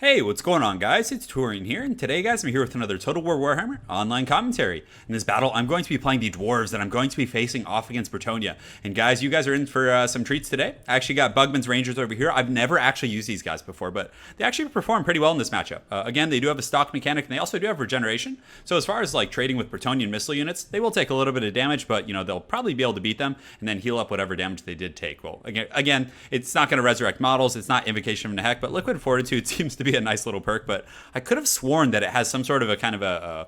Hey, what's going on, guys? It's Turin here, and today, guys, I'm here with another Total War Warhammer online commentary. In this battle, I'm going to be playing the Dwarves, and I'm going to be facing off against Bretonnia. And guys, you guys are in for some treats today. I actually got Bugman's Rangers over here. I've never actually used these guys before, but they actually perform pretty well in this matchup. Again, they do have a stock mechanic, and they also do have regeneration. So as far as like trading with Bretonnian missile units, they will take a little bit of damage, but they'll probably be able to beat them and then heal up whatever damage they did take. Well, again, it's not going to resurrect models. It's not Invocation of Nehek, but Liquid Fortitude seems to be a nice little perk. But I could have sworn that it has some sort of a kind of a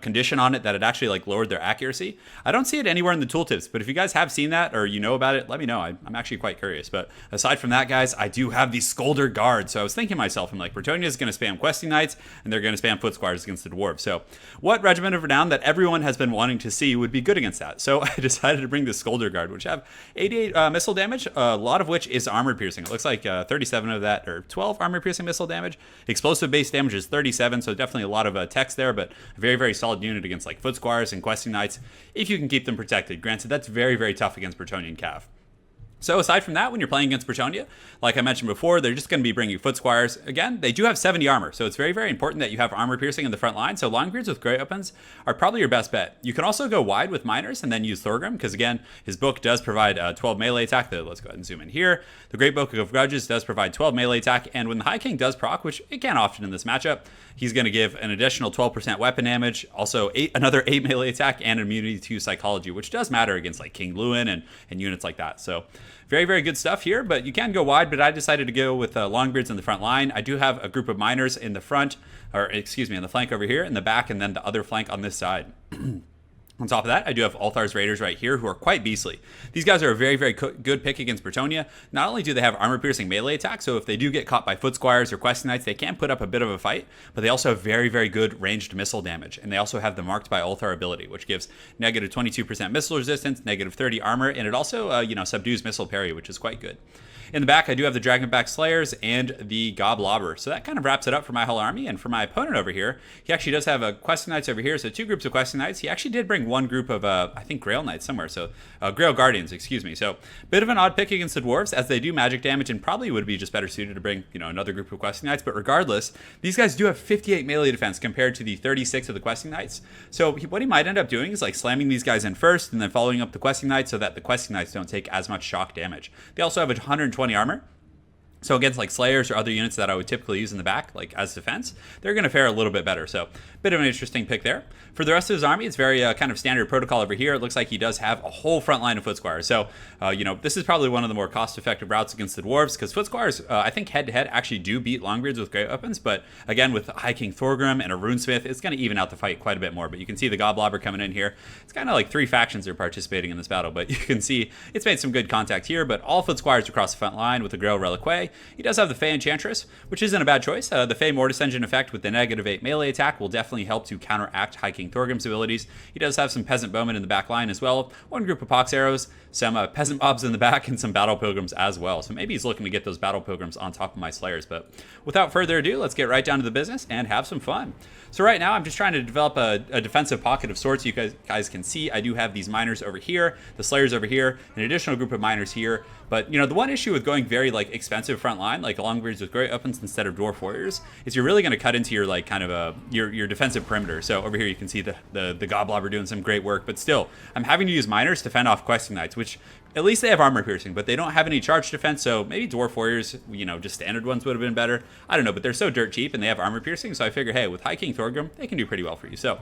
condition on it that it actually like lowered their accuracy. I don't see it anywhere in the tooltips, but if you guys have seen that or you know about it, let me know. I'm actually quite curious. But aside from that, guys, I do have the SKOLDER guard. So I was thinking to myself, I'm like, Bretonnia is going to spam questing knights and they're going to spam foot squires against the dwarves. So what regiment of renown that everyone has been wanting to see would be good against that? So I decided to bring the SKOLDER guard, which have 88 missile damage, a lot of which is armor piercing. It looks like 37 of that, or 12 armor piercing missile damage. Explosive base damage is 37, so definitely a lot of text there, but a very, very solid unit against like foot squires and questing knights if you can keep them protected. Granted, that's very, very tough against Bretonnian cav. So aside from that, when you're playing against Bretonnia, like I mentioned before, they're just going to be bringing foot squires. Again, they do have 70 armor, so it's very, very important that you have armor piercing in the front line. So Longbeards with great weapons are probably your best bet. You can also go wide with miners and then use Thorgrim, because again, his book does provide 12 melee attack. Let's go ahead and zoom in here. The Great Book of Grudges does provide 12 melee attack, and when the High King does proc, which it can often in this matchup, he's going to give an additional 12% weapon damage, also another 8 melee attack, and immunity to psychology, which does matter against like King Lewin and units like that. So very, very good stuff here, but you can go wide, but I decided to go with Longbeards in the front line. I do have a group of miners in the front, or excuse me, in the flank over here, in the back, and then the other flank on this side. On top of that, I do have Althar's Raiders right here, who are quite beastly. These guys are a very, very good pick against Bretonnia. Not only do they have armor-piercing melee attack, so if they do get caught by foot squires or questing knights, they can put up a bit of a fight, but they also have very, very good ranged missile damage, and they also have the Marked by Althar ability, which gives negative 22% missile resistance, negative 30 armor, and it also, subdues missile parry, which is quite good. In the back, I do have the Dragonback Slayers and the Goblobber. So that kind of wraps it up for my whole army. And for my opponent over here, he actually does have a questing knights over here. So 2 groups of questing knights. He actually did bring 1 group of, I think, Grail Knights somewhere. So Grail Guardians, excuse me. So bit of an odd pick against the Dwarves, as they do magic damage and probably would be just better suited to bring, another group of questing knights. But regardless, these guys do have 58 melee defense compared to the 36 of the questing knights. So what he might end up doing is like slamming these guys in first and then following up the questing knights so that the questing knights don't take as much shock damage. They also have 120 armor. So against like Slayers or other units that I would typically use in the back, like as defense, they're going to fare a little bit better. So bit of an interesting pick there. For the rest of his army, it's very kind of standard protocol over here. It looks like he does have a whole front line of foot squires. So, this is probably one of the more cost-effective routes against the dwarves, because foot squires, I think head-to-head actually do beat Longbeards with great weapons. But again, with High King Thorgrim and a Runesmith, it's going to even out the fight quite a bit more. But you can see the Goblobber coming in here. It's kind of like 3 factions are participating in this battle, but you can see it's made some good contact here. But all foot squires across the front line with the Grail Reliquae. He does have the Fey Enchantress, which isn't a bad choice. The Fey Mortis Engine effect with the negative 8 melee attack will definitely help to counteract High King Thorgrim's abilities. He does have some Peasant Bowmen in the back line as well. 1 group of Pox Arrows, some Peasant Mobs in the back, and some Battle Pilgrims as well. So maybe he's looking to get those Battle Pilgrims on top of my Slayers. But without further ado, let's get right down to the business and have some fun. So right now, I'm just trying to develop a defensive pocket of sorts. You guys can see I do have these miners over here, the Slayers over here, an additional group of miners here. But, the one issue with going very, expensive front line, like Longbeards with great weapons instead of Dwarf Warriors, is you're really going to cut into your, your defensive perimeter. So over here, you can see the Goblobber doing some great work. But still, I'm having to use miners to fend off questing knights, which at least they have armor piercing, but they don't have any charge defense. So maybe Dwarf Warriors, just standard ones would have been better. I don't know, but they're so dirt cheap and they have armor piercing. So I figure, hey, with High King Thorgrim, they can do pretty well for you. So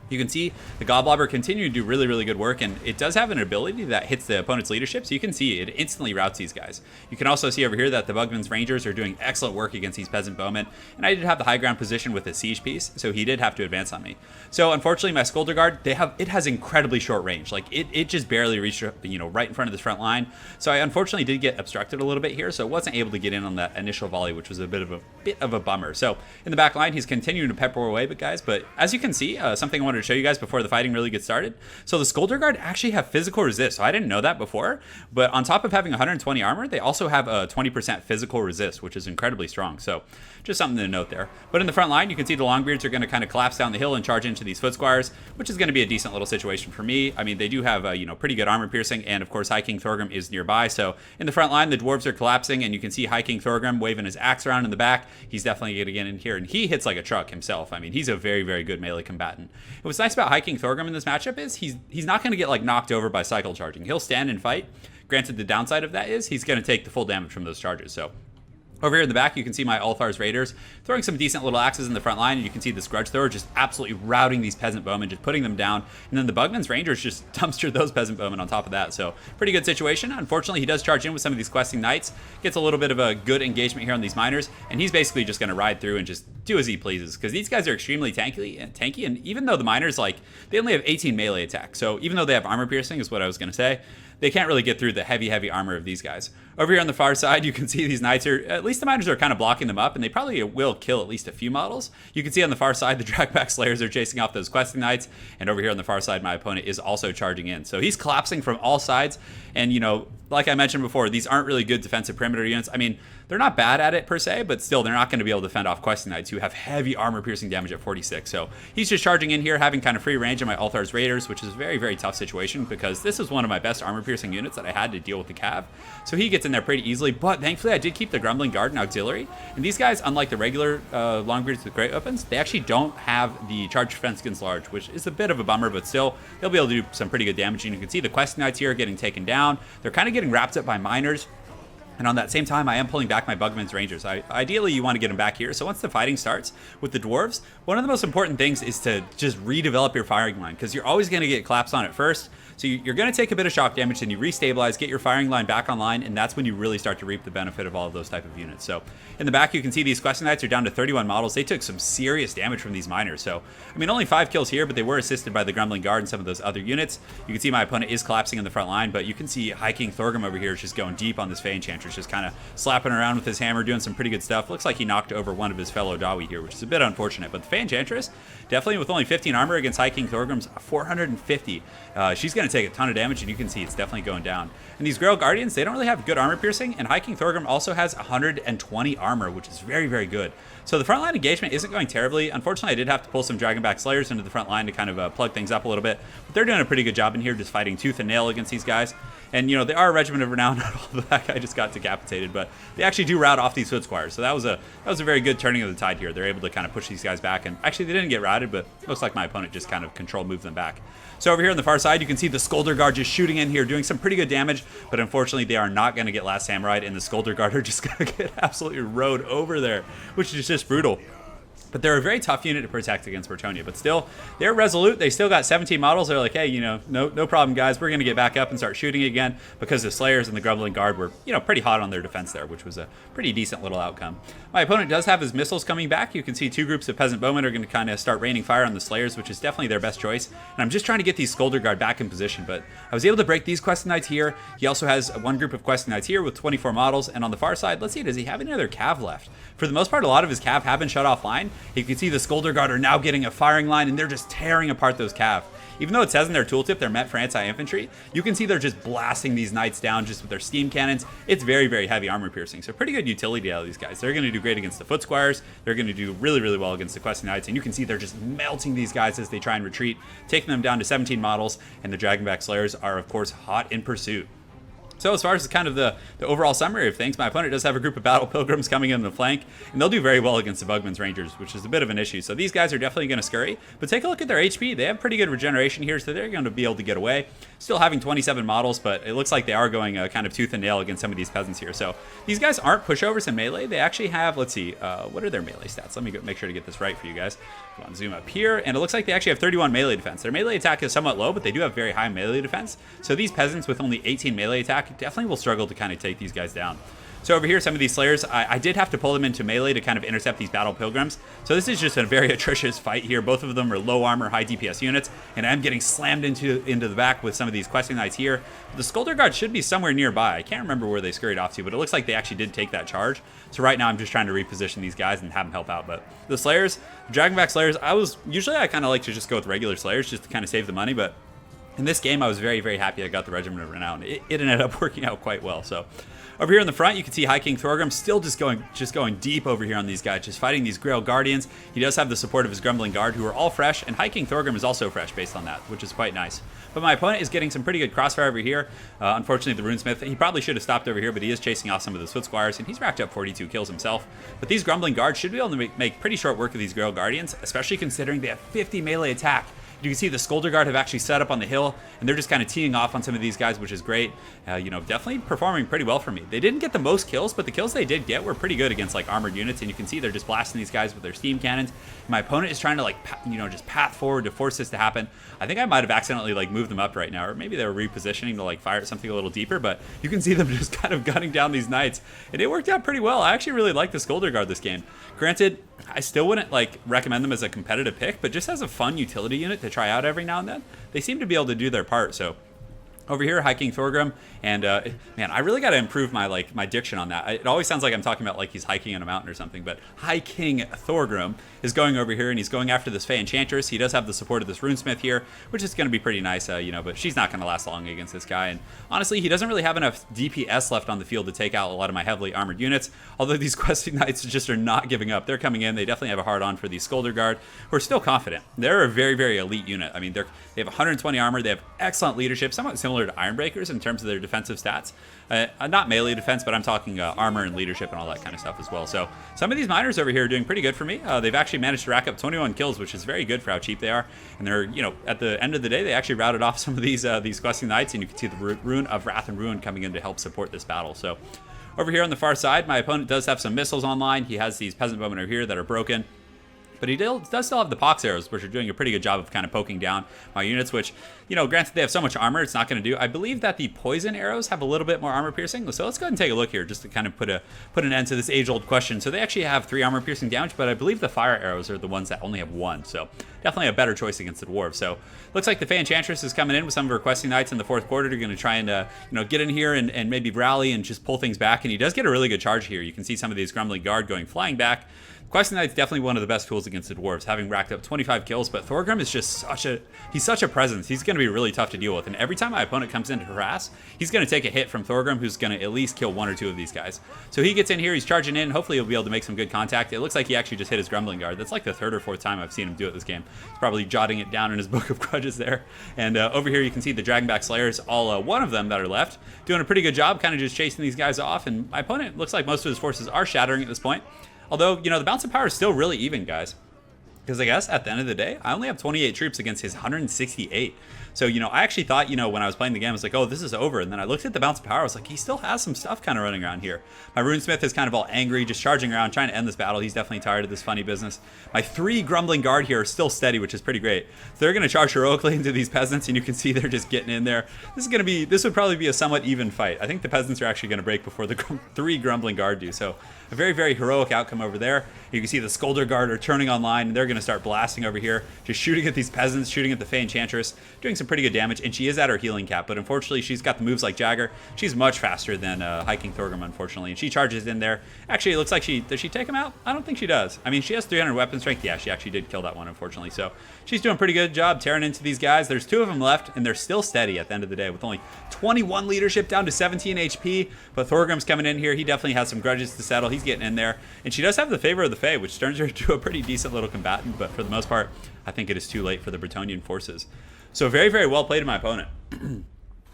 you can see the Goblobber continue to do really, really good work, and it does have an ability that hits the opponent's leadership, so you can see it instantly routes these guys. You can also see over here that the Bugman's Rangers are doing excellent work against these Peasant Bowmen, and I did have the high ground position with a siege piece, so he did have to advance on me. So unfortunately, my SKOLDER Guard, it has incredibly short range. Like, it just barely reached, right in front of this front line. So I unfortunately did get obstructed a little bit here, so I wasn't able to get in on that initial volley, which was a bit of a bummer. So in the back line, he's continuing to pepper away, but as you can see, something I want to wanted to show you guys before the fighting really gets started. So the Skolder Guard actually have physical resist. So I didn't know that before, but on top of having 120 armor, they also have a 20% physical resist, which is incredibly strong. So just something to note there. But in the front line, you can see the Longbeards are going to kind of collapse down the hill and charge into these foot squires, which is going to be a decent little situation for me. I mean, they do have pretty good armor piercing, and of course High King Thorgrim is nearby. So in the front line, the dwarves are collapsing, and you can see High King Thorgrim waving his axe around in the back. He's definitely going to get in here, and he hits like a truck himself. I mean, he's a very, very good melee combatant. And what's nice about High King Thorgrim in this matchup is he's not going to get like knocked over by cycle charging. He'll stand and fight. Granted, the downside of that is he's going to take the full damage from those charges. So over here in the back, you can see my Ulthar's Raiders throwing some decent little axes in the front line, and you can see this Grudge Thrower just absolutely routing these Peasant Bowmen, just putting them down, and then the Bugman's Rangers just dumpster those Peasant Bowmen on top of that. So pretty good situation. Unfortunately, he does charge in with some of these questing knights, gets a little bit of a good engagement here on these miners, and he's basically just going to ride through and just do as he pleases, because these guys are extremely tanky, and even though the miners, like, they only have 18 melee attack, so even though they have armor piercing, is what I was going to say, they can't really get through the heavy armor of these guys. Over here on the far side, you can see these knights are, at least the miners are kind of blocking them up, and they probably will kill at least a few models. You can see on the far side, the Dragback Slayers are chasing off those questing knights, and over here on the far side, my opponent is also charging in. So he's collapsing from all sides, and like I mentioned before, these aren't really good defensive perimeter units. I mean, they're not bad at it per se, but still, they're not going to be able to fend off questing knights who have heavy armor piercing damage at 46. So he's just charging in here, having kind of free range of my Ulthar's Raiders, which is a very, very tough situation, because this is one of my best armor piercing units that I had to deal with the Cav. So he gets in there pretty easily, but thankfully I did keep the Grumbling Guard and Auxiliary. And these guys, unlike the regular Longbeards with great weapons, they actually don't have the charge defense against large, which is a bit of a bummer, but still, they'll be able to do some pretty good damage. And you can see the questing knights here getting taken down. They're kind of getting wrapped up by miners. And on that same time, I am pulling back my Bugman's Rangers. Ideally, you want to get them back here. So once the fighting starts with the Dwarves, one of the most important things is to just redevelop your firing line, because you're always going to get collapsed on it first. So you're going to take a bit of shock damage, then you restabilize, get your firing line back online, and that's when you really start to reap the benefit of all of those type of units. So in the back, you can see these questing knights are down to 31 models. They took some serious damage from these miners. So, I mean, only 5 kills here, but they were assisted by the Grumbling Guard and some of those other units. You can see my opponent is collapsing in the front line, but you can see High King Thorgrim over here is just going deep on this Fey Enchantress, just kind of slapping around with his hammer, doing some pretty good stuff. Looks like he knocked over one of his fellow Dawi here, which is a bit unfortunate. But the Fey Enchantress, definitely with only 15 armor against High King Thorgrim's 450, she's going to take a ton of damage, and you can see it's definitely going down. And these Grail Guardians, they don't really have good armor piercing, and High King Thorgrim also has 120 armor, which is very, very good. So the frontline engagement isn't going terribly. Unfortunately, I did have to pull some Dragonback Slayers into the front line to kind of plug things up a little bit, but they're doing a pretty good job in here, just fighting tooth and nail against these guys. And, they are a regiment of renown. Not all of that guy just got decapitated, but they actually do rout off these foot squires. So that was a very good turning of the tide here. They're able to kind of push these guys back, and actually they didn't get routed, but it looks like my opponent just kind of moved them back. So over here on the far side, you can see the Skolder Guard just shooting in here, doing some pretty good damage, but unfortunately they are not going to get Last Samurai, and the Skolder Guard are just going to get absolutely rode over there, which is just brutal. But they're a very tough unit to protect against Bretonnia. But still, they're resolute. They still got 17 models. They're like, hey, no problem, guys. We're going to get back up and start shooting again, because the Slayers and the Grumbling Guard were, pretty hot on their defense there, which was a pretty decent little outcome. My opponent does have his missiles coming back. You can see 2 groups of Peasant Bowmen are going to kind of start raining fire on the Slayers, which is definitely their best choice. And I'm just trying to get these Skolder Guard back in position, but I was able to break these Questing Knights here. He also has 1 group of Questing Knights here with 24 models. And on the far side, let's see, does he have any other Cav left? For the most part, a lot of his Cav have been shut offline. You can see the Skolder Guard are now getting a firing line, and they're just tearing apart those Cav. Even though it says in their tooltip they're meant for anti-infantry, you can see they're just blasting these knights down just with their steam cannons. It's very, very heavy armor piercing, so pretty good utility out of these guys. They're going to do great against the foot squires. They're going to do really, really well against the questing knights, and you can see they're just melting these guys as they try and retreat, taking them down to 17 models, and the Dragonback Slayers are, of course, hot in pursuit. So as far as kind of the overall summary of things, my opponent does have a group of Battle Pilgrims coming in the flank, and they'll do very well against the Bugman's Rangers, which is a bit of an issue. So these guys are definitely going to scurry, but take a look at their HP. They have pretty good regeneration here, so they're going to be able to get away. Still having 27 models, but it looks like they are going kind of tooth and nail against some of these peasants here. So these guys aren't pushovers in melee. They actually have, let's see, what are their melee stats? Let me make sure to get this right for you guys. Come on, zoom up here, and it looks like they actually have 31 melee defense. Their melee attack is somewhat low, but they do have very high melee defense. So these peasants with only 18 melee attack definitely will struggle to kind of take these guys down. So over here, some of these Slayers, I did have to pull them into melee to kind of intercept these Battle Pilgrims. So this is just a very atrocious fight here. Both of them are low armor, high DPS units, and I'm getting slammed into the back with some of these questing knights here. The Skolder Guard should be somewhere nearby. I can't remember where they scurried off to, but it looks like they actually did take that charge. So right now I'm just trying to reposition these guys and have them help out. But the Slayers, Dragonback Slayers, I kind of like to just go with regular Slayers just to kind of save the money, but in this game, I was very, very happy I got the Regiment of Renown. It ended up working out quite well. So over here in the front, you can see High King Thorgrim still just going deep over here on these guys, just fighting these Grail Guardians. He does have the support of his Grumbling Guard, who are all fresh, and High King Thorgrim is also fresh based on that, which is quite nice. But my opponent is getting some pretty good crossfire over here. Unfortunately, the Runesmith, he probably should have stopped over here, but he is chasing off some of the Foot Squires, and he's racked up 42 kills himself. But these Grumbling Guards should be able to make pretty short work of these Grail Guardians, especially considering they have 50 melee attack. You can see the Skolder Guard have actually set up on the hill, and they're just kind of teeing off on some of these guys, which is great. Definitely performing pretty well for me. They didn't get the most kills, but the kills they did get were pretty good against like armored units, and you can see they're just blasting these guys with their steam cannons. My opponent is trying to just path forward to force this to happen. I think I might have accidentally moved them up right now, or maybe they were repositioning to fire at something a little deeper, but you can see them just kind of gunning down these knights, and it worked out pretty well. I actually really like the Skolder Guard this game. Granted, I still wouldn't recommend them as a competitive pick, but just as a fun utility unit to try out every now and then, they seem to be able to do their part. So over here, High King Thorgrim, and man, I really got to improve my my diction on that. It always sounds like I'm talking about he's hiking on a mountain or something, but High King Thorgrim is going over here, and he's going after this Fey Enchantress. He does have the support of this Runesmith here, which is going to be pretty nice, but she's not going to last long against this guy. And honestly, he doesn't really have enough DPS left on the field to take out a lot of my heavily armored units, although these Questing Knights just are not giving up. They're coming in. They definitely have a hard on for the Skolder Guard, who are still confident. They're a very, very elite unit. I mean, they have 120 armor. They have excellent leadership, somewhat similar to Ironbreakers in terms of their defensive stats. Not melee defense, but I'm talking armor and leadership and all that kind of stuff as well. So some of these miners over here are doing pretty good for me. They've actually managed to rack up 21 kills, which is very good for how cheap they are. And they're, at the end of the day, they actually routed off some of these Questing Knights, and you can see the Rune of Wrath and Ruin coming in to help support this battle. So over here on the far side, my opponent does have some missiles online. He has these Peasant Bowmen over here that are broken. But he does still have the Pox Arrows, which are doing a pretty good job of kind of poking down my units, which, granted they have so much armor, it's not going to do. I believe that the Poison Arrows have a little bit more armor piercing. So let's go ahead and take a look here just to kind of put an end to this age-old question. So they actually have 3 armor piercing damage, but I believe the Fire Arrows are the ones that only have 1. So definitely a better choice against the Dwarves. So looks like the Fey Enchantress is coming in with some of her Questing Knights in the 4th quarter. They're going to try and, get in here and maybe rally and just pull things back. And he does get a really good charge here. You can see some of these Grumbling Guard going flying back. Questing Knight's definitely one of the best tools against the Dwarves, having racked up 25 kills, but Thorgrim is just such a presence. He's going to be really tough to deal with, and every time my opponent comes in to harass, he's going to take a hit from Thorgrim, who's going to at least kill 1 or 2 of these guys. So he gets in here, he's charging in, hopefully he'll be able to make some good contact. It looks like he actually just hit his Grumbling Guard. That's like the 3rd or 4th time I've seen him do it this game. He's probably jotting it down in his book of grudges there. And over here you can see the Dragonback Slayers, all 1 of them that are left, doing a pretty good job kind of just chasing these guys off, and my opponent looks like most of his forces are shattering at this point. Although, the balance of power is still really even, guys. Because I guess at the end of the day, I only have 28 troops against his 168. So, I actually thought, when I was playing the game, I was like, oh, this is over. And then I looked at the balance of power. I was like, he still has some stuff kind of running around here. My Runesmith is kind of all angry, just charging around, trying to end this battle. He's definitely tired of this funny business. My 3 Grumbling Guard here are still steady, which is pretty great. So they're going to charge heroically into these peasants, and you can see they're just getting in there. This would probably be a somewhat even fight. I think the peasants are actually going to break before the 3 Grumbling Guard do. So a very, very heroic outcome over there. You can see the Skolder Guard are turning online, and they're going to start blasting over here, just shooting at these peasants, shooting at the Fey Enchantress, doing some pretty good damage, and she is at her healing cap, but unfortunately she's got the moves like Jagger. She's much faster than High King Thorgrim, unfortunately, and she charges in there. Actually, it looks like does she take him out? I don't think she does. I mean, she has 300 weapon strength. Yeah, she actually did kill that one, unfortunately, so she's doing a pretty good job tearing into these guys. There's 2 of them left, and they're still steady at the end of the day with only 21 leadership down to 17 HP, but Thorgrim's coming in here. He definitely has some grudges to settle. He's getting in there, and she does have the favor of the Fae, which turns her into a pretty decent little combatant, but for the most part, I think it is too late for the Bretonnian forces. So very, very well played to my opponent.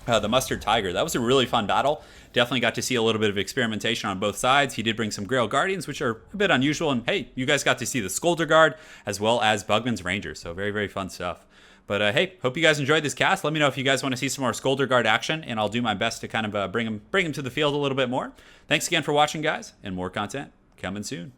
The Mustard Tiger. That was a really fun battle. Definitely got to see a little bit of experimentation on both sides. He did bring some Grail Guardians, which are a bit unusual. And hey, you guys got to see the Skolder Guard as well as Bugman's Rangers. So very, very fun stuff. But hey, hope you guys enjoyed this cast. Let me know if you guys want to see some more Skolder Guard action, and I'll do my best to kind of bring him to the field a little bit more. Thanks again for watching, guys, and more content coming soon.